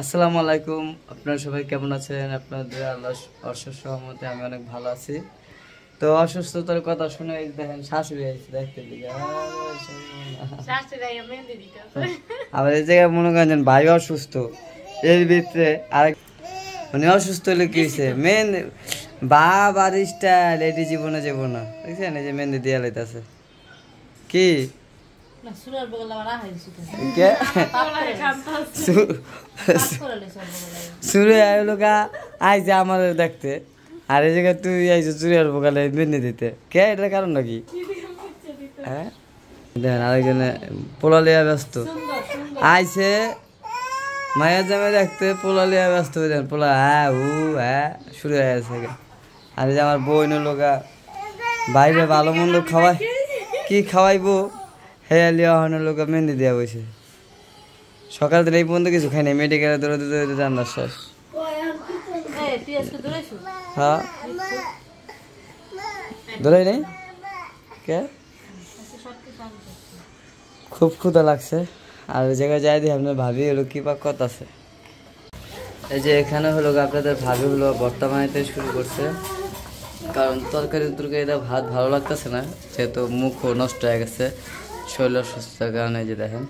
আসসালামু আলাইকুম, আপনারা সবাই কেমন আছেন? আপনাদের আল্লাহর অশেষ রহমতে আমি অনেক ভালো আছি। তো অসুস্থতার কথা শুনে দেখেন শাশুড়ি আইছে দেখতে দিকে, আবার এই জায়গায় মনে করেন ভাই অসুস্থ, এর ভিতরে আরেক মানে অসুস্থ হলে কি হয়েছে মেন বাবার স্টাইল এটি জীবনে যাবো না, দেখছেন? এই যে মেহেন্দি দিয়া লাইতেছে কি সুরে আইলোকা আইছে আমাদের দেখতে, আর এই জায়গায় তুই আইছো চুরিয়ার বোকালে মেহেন্দি দিতে, কে এটার কারণ নাকি? হ্যাঁ দেখেন আরেকজনে পোলা লিয়া ব্যস্ত আইছে, মায়ের জামাই দেখতে পোলা লিয়া ব্যস্ত হয়ে যান, পোলা হ্যাঁ হ্যাঁ শুরু হয়ে গেছে। আর এই যে আমার বই লোকা বাইরে ভালো মন্দ খাওয়াই, কি খাওয়াইবো হ্যাঁ লিয়া হওয়ানোর লোক মেহেন্দি দেওয়া বসে। সকাল থেকে এই পর্যন্ত কিছু খাই নাই, মেডিকেলে দৌড়াতে দৌড়াতে রান্নার শেষ। হ্যাঁ দৌড়াই নেই কে, খুব ক্ষুধা লাগছে। আর ওই জায়গায় যাই দিয়ে আপনার ভাবি হলো কি পাক কত আছে। এই যে এখানে হলো আপনাদের ভাবি হলো ভর্তা বানাইতে শুরু করছে, কারণ তরকারি ভাত ভালো লাগতেছে না, যেহেতু মুখও নষ্ট হয়ে গেছে শরীর অসুস্থতার কারণে। যে দেখেন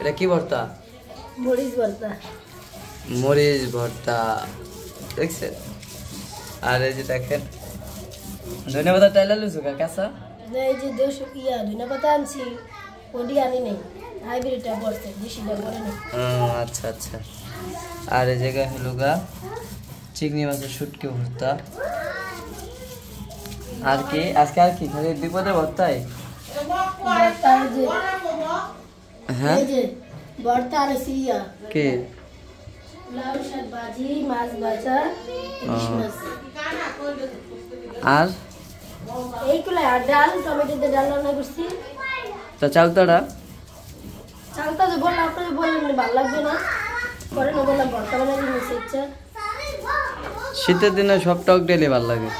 এটা কি ভর্তা? মরিচ ভর্তা, মরিচ ভর্তা দেখছেন? আর এই যে দেখেন ধনিয়া পাতা টাইলা লুচু কাঁচা, এই যে ধনিয়া পাতা আনছি ওডি আনি নাই, হাইব্রিডটা বলতে দেশিটা বলে না। আচ্ছা আচ্ছা। আর এই জায়গায় হলো গা চিংড়ি মাছের শুটকি ভর্তা। আর কি আজকে আর কি খালি বিপদের ভর্তাই? হ্যাঁ ভর্তা আর সিয়া কি লাউ শাক ভাজি, মাছ ভাজা, আর এইগুলো আর ডাল, টমেটো দিয়ে ডাল রান্না করছি। তা চালতাটা চালটা যে বললাম আপনাদের বললেন ভালো লাগবে না, পরে না বললাম ভর্তা বানাই নিয়েছে ইচ্ছা। শীতের দিনে সব টক ডেলি ভালো লাগে।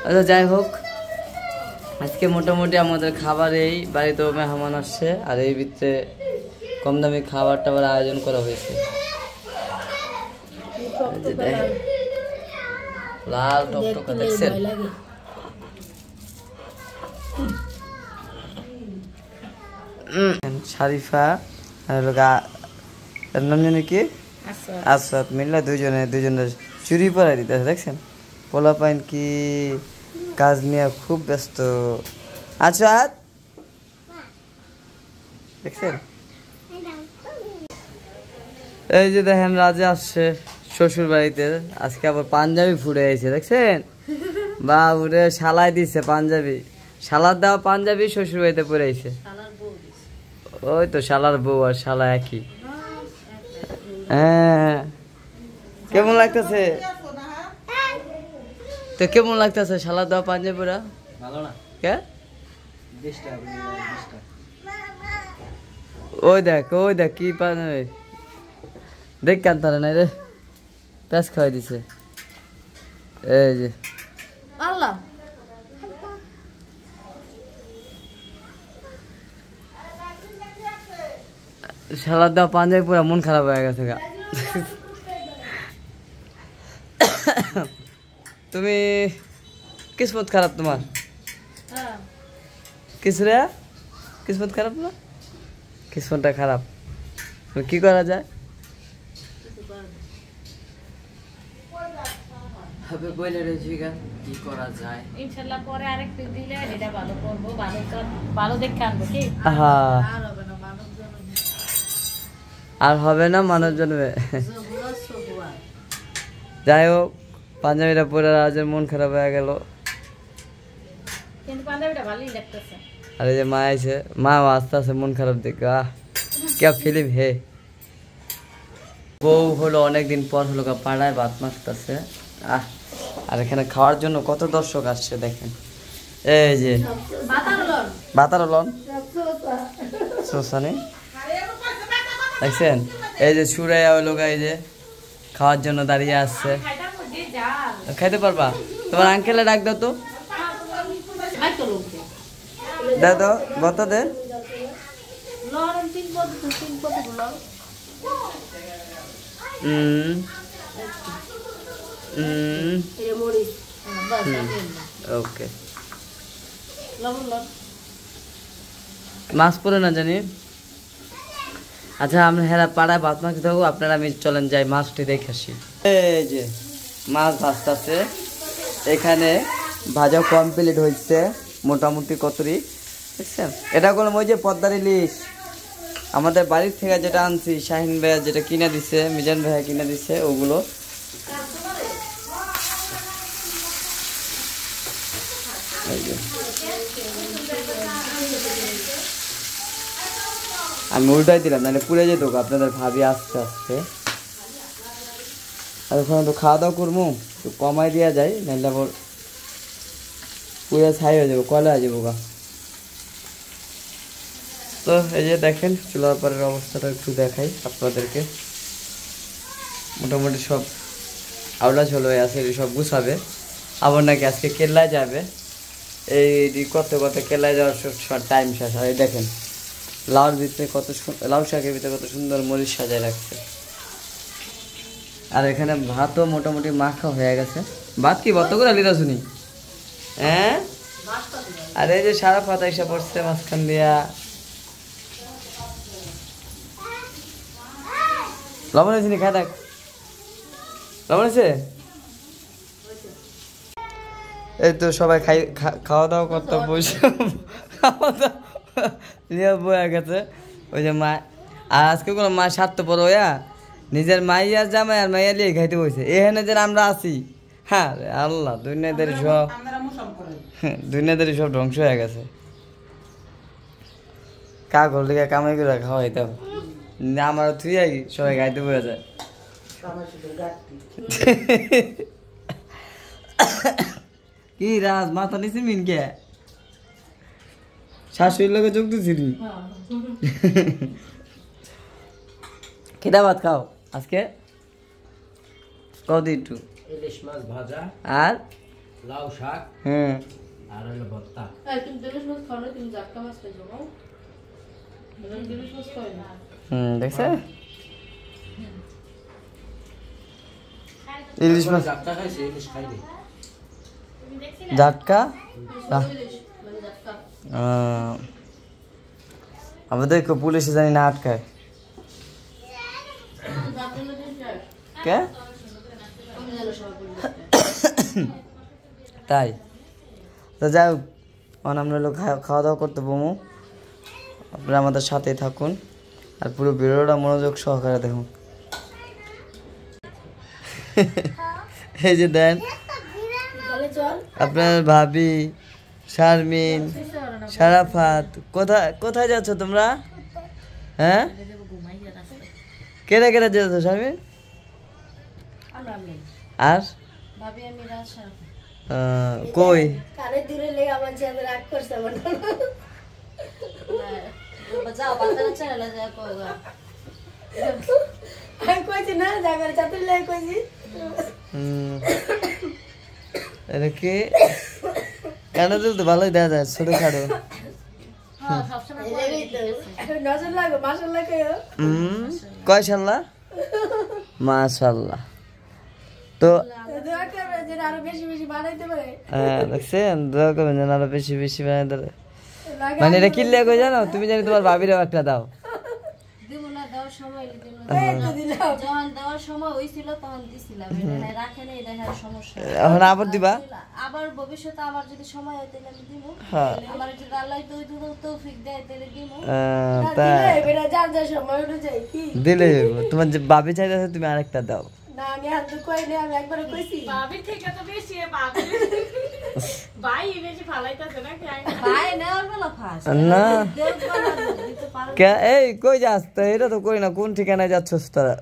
আচ্ছা যাই হোক, আজকে মোটামুটি আমাদের খাবার এই বাড়িতেও মেহমান আসছে, আর এই ভিতরে কম দামি খাবার টাবার আয়োজন করা হয়েছে। লাল টকটকা দেখছেন? শারিফা আর নাম জানি কি আসাদ মিল্লা দুজনে চুরি পরাই দিতেছে, দেখছেন? পোলা পাইন কি কাজ নিয়ে খুব ব্যস্ত। আসাদ দেখছেন? এই যে দেখেন রাজা আসছে শ্বশুর বাড়িতে, আজকে আবার পাঞ্জাবি ফুড়ে আইছে, দেখছেন? বা উঠে শালাই দিছে পাঞ্জাবি, শালার দেওয়া পাঞ্জাবি শ্বশুর বাড়িতে পরে আইছে। ওই তো শালার বউ আর শালা একই। হ্যাঁ কেমন লাগতেছে? তো কেমন লাগতেছে শালার দেওয়া পাঞ্জাবি পরা? ভালো না কে? ওই দেখ কি পাঞ্জাবি দেখ কান তারা নাই রে, প্যাঁচ খাওয়াই দিছে। এই যে আল্লাহ শালার দেওয়া পাঞ্জাবি পুরা মন খারাপ হয়ে গেছে গা। তুমি কিসমত খারাপ তোমার, কিছু রে কিসমত খারাপ না, কিসমতটা খারাপ, কি করা যায়? হবে বলে রয়েছি কি করা যায়, ইনশাআল্লাহ পরে আরেকটু দিলে এটা ভালো করব, ভালো দেখে আনবো কি। হ্যাঁ আর হবে না মানুষ জন্মে। যাই হোক পাঞ্জাবিটা পরে রাজের মন খারাপ হয়ে গেল, কিন্তু পাঞ্জাবিটা ভালোই লাগতেছে। আর এই যে মা আইছে, মা আস্তে আস্তে মন খারাপ দেখে কে ফিল্ম হে। বউ হলো অনেকদিন পর হলো পাড়ায় ভাত মাখতেছে। আর এখানে খাওয়ার জন্য কত দর্শক আসছে দেখেন। এই যে বাতার লন দেখছেন? এই যে সুরাইয়া হলো এই যে খাওয়ার জন্য দাঁড়িয়ে আসছে। খাইতে পারবা? তোমার আঙ্কেলে ডাক দাও তো, দাদা বতা দে। হুম এটা মরিচ ওকে মাছ পড়ে না জানি। আচ্ছা আমরা হেরা পাড়ায় ভাত মাছ দেবো, আপনারা আমি চলেন যাই মাছটি দেখে আসি। এই যে মাছ ভাজতেছে, এখানে ভাজা কমপ্লিট হয়েছে মোটামুটি কতরি দেখছেন। এটা কোনো ওই যে পদ্মার ইলিশ আমাদের বাড়ির থেকে যেটা আনছি, শাহিন ভাইয়া যেটা কিনে দিছে, মিজান ভাইয়া কিনে দিছে ওগুলো। আমি উল্টাই দিলাম, নাহলে পুড়ে যেত আপনাদের ভাবি আস্তে আস্তে। আর ওখানে তো খাওয়া দাওয়া করবো, তো কমাই দেওয়া যায়, নাহলে আবার পুড়ে ছাই হয়ে যাবো, কয়লা হয়ে যাবো গা। তো এই যে দেখেন চুলার পরের অবস্থাটা একটু দেখাই আপনাদেরকে। মোটামুটি সব আওলা ঝোল হয়ে আছে, সব গুছাবে। আবার নাকি আজকে কেল্লায় যাবে, এই করতে করতে কেল্লায় যাওয়ার টাইম শেষ। আর এই দেখেন লাউর ভিতরে লাউ শাকের ভিতরে কত সুন্দর মরিচ সাজায় রাখছে। আর এখানে ভাতও মোটামুটি মাখা হয়ে গেছে। ভাত কি বত করে লিদা শুনি, হ্যাঁ? আর এই যে সারা পাতা এসে পড়ছে মাঝখান দিয়া। লবণ হয়েছে নি, খায় দেখ লবণ হয়েছে। এই তো সবাই খাওয়া দাওয়া করতে বসে বয়ে গেছে ওই যে মা। আর আজকে কোনো মা স্বার্থপর হইয়া নিজের মাইয়ার জামাই আর মাইয়া লিয়ে খাইতে বসে। এখানে যে আমরা আছি, হ্যাঁ আল্লাহ দুনিয়াদারি সব ধ্বংস হয়ে গেছে। কাগজ লিখে কামাই করে খাওয়াইতাম, আমার থুই সবাই খাইতে বয়ে যায়। কি রাজ মাথা নিছি মিনকে শাশুড়ির লোকে যোগ দিছিলি। কেটা ভাত খাও আজকে কদি একটু ইলিশ মাছ ভাজা আর লাউ শাক আর হলো ভর্তা। দেখছে ইলিশ মাছ জাটকা খাইছে, ইলিশ খাইনি। জাটকা আমাদের পুলিশে জানি না আটকায় কে তাই। তো যাই হোক আমরা লোক খাওয়া দাওয়া করতে বমু, আপনারা আমাদের সাথেই থাকুন আর পুরো ভিডিওটা মনোযোগ সহকারে দেখুন। এই যে দেন আপনার ভাবি শারমিন শারাফাত, কোথায় কোথায় যাচ্ছ তোমরা? হ্যাঁ কেটে কেটে যাচ্ছ শারমিন? আর কই এটা কি কেন দিল তো ভালোই দেখা যায় ছোট খাটো। কয় সাল্লাহ মাশাল্লাহ। তো দেখছেন দোয়া করবেন যেন আরো বেশি বেশি বানাইতে। মানে এটা কিনলে কই জানো তুমি, জানি তোমার ভাবিরও একটা দাও। এখন আবার দিবা? আবার ভবিষ্যতে আমার যদি সময় হয় তাহলে আমি দিব। হ্যাঁ আমার যদি আল্লাহ তৌফিক দেয় তাহলে দিব। তাই এবারে যার যার সময় অনুযায়ী কি দিলে তোমার যে ভাবি চাইতেছে তুমি আরেকটা দাও। না আমি হাত কই না, আমি একবারে কইছি ভাবি থেকে তো বেশি ভাবি ভাই বেশি ফালাইতাছে না কি ভাই নেওয়ার বেলা ফাস না কে এই কই যাস তো? এটা তো কই না, কোন ঠিকানায় যাচ্ছস তোরা?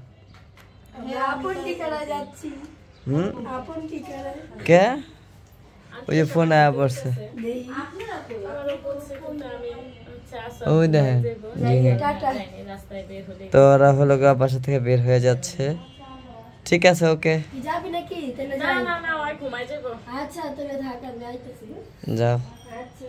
আপন ঠিকানায় যাচ্ছি। আপন ঠিকানায় কে ওই যে ফোন আয়া পড়ছে ওই দেখেন। তো ওরা হলো বাসা থেকে বের হয়ে যাচ্ছে। ঠিক আছে ওকে যাবি নাকি? তাহলে না না না ওই ঘুমাই যাব। আচ্ছা তাহলে থাক আমি আইতেছি। যাও। আচ্ছা